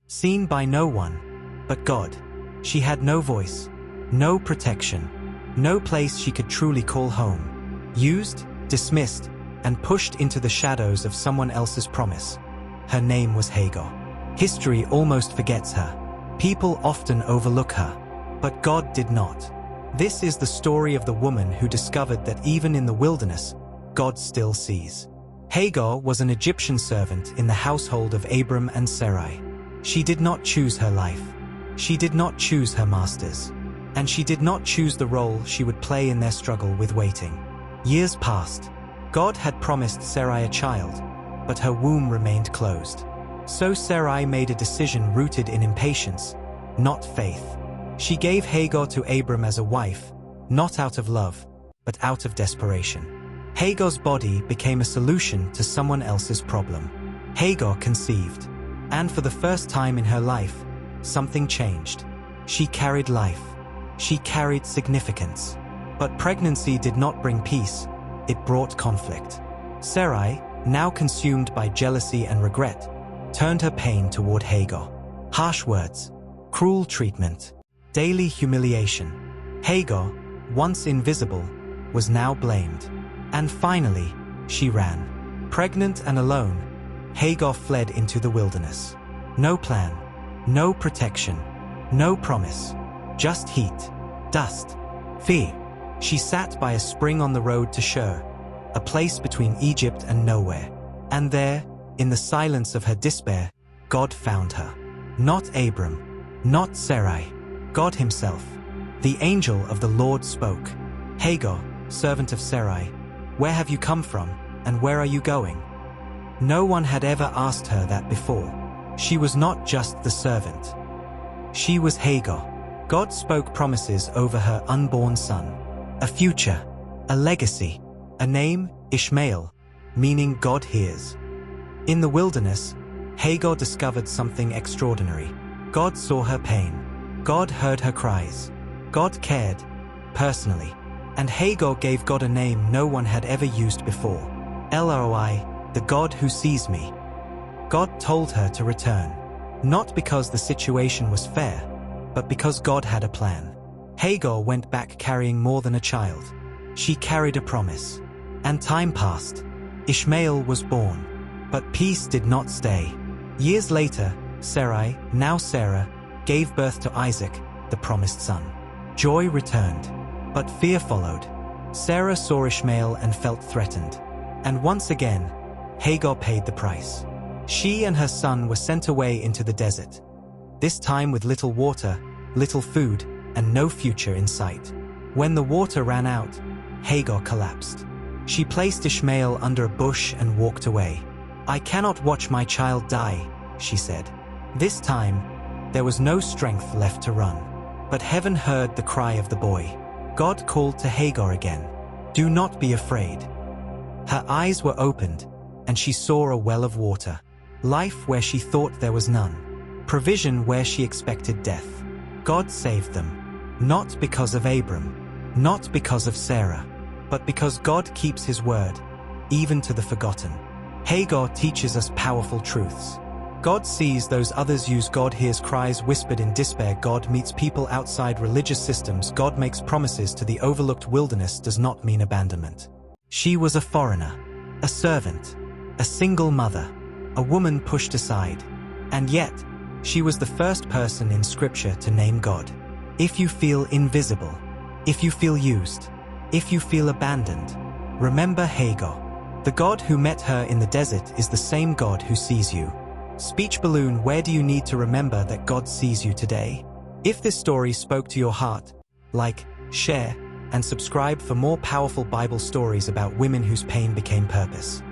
seen by no one but God. She had no voice, no protection, no place she could truly call home. Used, dismissed, and pushed into the shadows of someone else's promise. Her name was Hagar. History almost forgets her. People often overlook her, but God did not. This is the story of the woman who discovered that even in the wilderness, God still sees. Hagar was an Egyptian servant in the household of Abram and Sarai. She did not choose her life. She did not choose her masters. And she did not choose the role she would play in their struggle with waiting. Years passed. God had promised Sarai a child, but her womb remained closed. So Sarai made a decision rooted in impatience, not faith. She gave Hagar to Abram as a wife, not out of love, but out of desperation. Hagar's body became a solution to someone else's problem. Hagar conceived, and for the first time in her life, something changed. She carried life. She carried significance. But pregnancy did not bring peace, it brought conflict. Sarai, now consumed by jealousy and regret, turned her pain toward Hagar. Harsh words, cruel treatment, daily humiliation. Hagar, once invisible, was now blamed. And finally, she ran. Pregnant and alone, Hagar fled into the wilderness. No plan, no protection, no promise, just heat, dust, fear. She sat by a spring on the road to Shur, a place between Egypt and nowhere. And there, in the silence of her despair, God found her. Not Abram, not Sarai, God himself. The angel of the Lord spoke. Hagar, servant of Sarai, where have you come from, and where are you going? No one had ever asked her that before. She was not just the servant. She was Hagar. God spoke promises over her unborn son. A future, a legacy, a name, Ishmael, meaning God hears. In the wilderness, Hagar discovered something extraordinary. God saw her pain. God heard her cries. God cared, personally. And Hagar gave God a name no one had ever used before. El Roi, the God who sees me. God told her to return, not because the situation was fair, but because God had a plan. Hagar went back carrying more than a child. She carried a promise. And time passed. Ishmael was born. But peace did not stay. Years later, Sarai, now Sarah, gave birth to Isaac, the promised son. Joy returned, but fear followed. Sarah saw Ishmael and felt threatened. And once again, Hagar paid the price. She and her son were sent away into the desert, this time with little water, little food, and no future in sight. When the water ran out, Hagar collapsed. She placed Ishmael under a bush and walked away. I cannot watch my child die, she said. This time, there was no strength left to run. But heaven heard the cry of the boy. God called to Hagar again. Do not be afraid. Her eyes were opened, and she saw a well of water. Life where she thought there was none. Provision where she expected death. God saved them. Not because of Abram, not because of Sarah, but because God keeps his word, even to the forgotten. Hagar teaches us powerful truths. God sees those others use. God hears cries whispered in despair. God meets people outside religious systems. God makes promises to the overlooked. Wilderness does not mean abandonment. She was a foreigner, a servant, a single mother, a woman pushed aside. And yet, she was the first person in Scripture to name God. If you feel invisible, if you feel used, if you feel abandoned, remember Hagar. The God who met her in the desert is the same God who sees you. Speech balloon, where do you need to remember that God sees you today? If this story spoke to your heart, like, share, and subscribe for more powerful Bible stories about women whose pain became purpose.